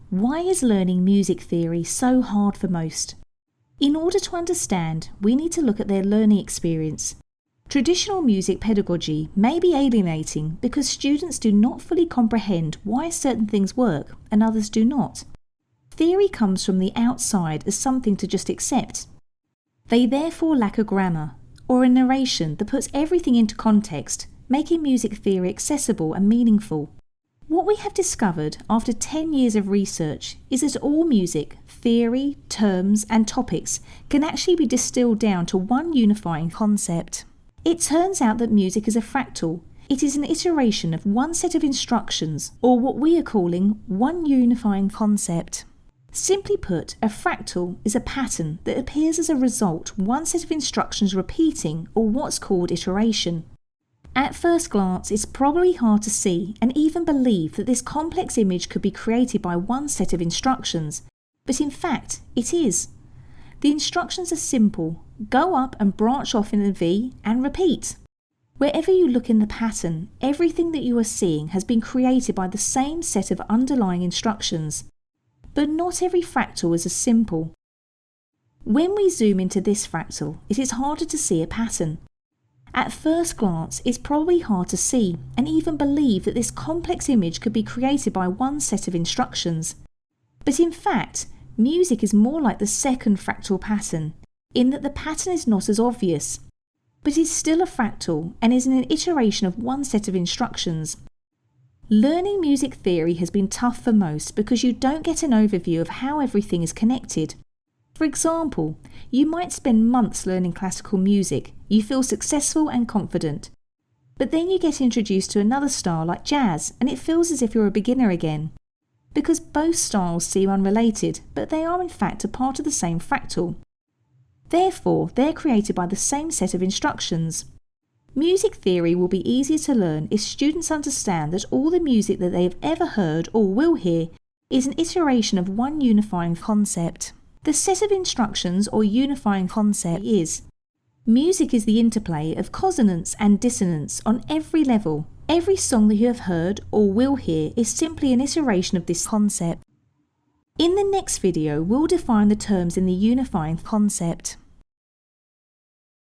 Why is learning music theory so hard for most? In order to understand, we need to look at their learning experience. Traditional music pedagogy may be alienating because students do not fully comprehend why certain things work and others do not. Theory comes from the outside as something to just accept. They therefore lack a grammar, or a narration that puts everything into context, making music theory accessible and meaningful. What we have discovered after 10 years of research is that all music, theory, terms and topics can actually be distilled down to one unifying concept. It turns out that music is a fractal. It is an iteration of one set of instructions, or what we are calling one unifying concept. Simply put, a fractal is a pattern that appears as a result one set of instructions repeating, or what's called iteration. At first glance, it's probably hard to see and even believe that this complex image could be created by one set of instructions, but in fact, it is. The instructions are simple: go up and branch off in a V and repeat. Wherever you look in the pattern, everything that you are seeing has been created by the same set of underlying instructions. But not every fractal is as simple. When we zoom into this fractal, it is harder to see a pattern. At first glance, it's probably hard to see and even believe that this complex image could be created by one set of instructions. But in fact, music is more like the second fractal pattern, in that the pattern is not as obvious, but is still a fractal and is an iteration of one set of instructions. Learning music theory has been tough for most because you don't get an overview of how everything is connected. For example, you might spend months learning classical music, you feel successful and confident. But then you get introduced to another style like jazz and it feels as if you're a beginner again. Because both styles seem unrelated, but they are in fact a part of the same fractal. Therefore, they're created by the same set of instructions. Music theory will be easier to learn if students understand that all the music that they have ever heard or will hear is an iteration of one unifying concept. The set of instructions or unifying concept is: music is the interplay of consonance and dissonance on every level. Every song that you have heard or will hear is simply an iteration of this concept. In the next video, we'll define the terms in the unifying concept.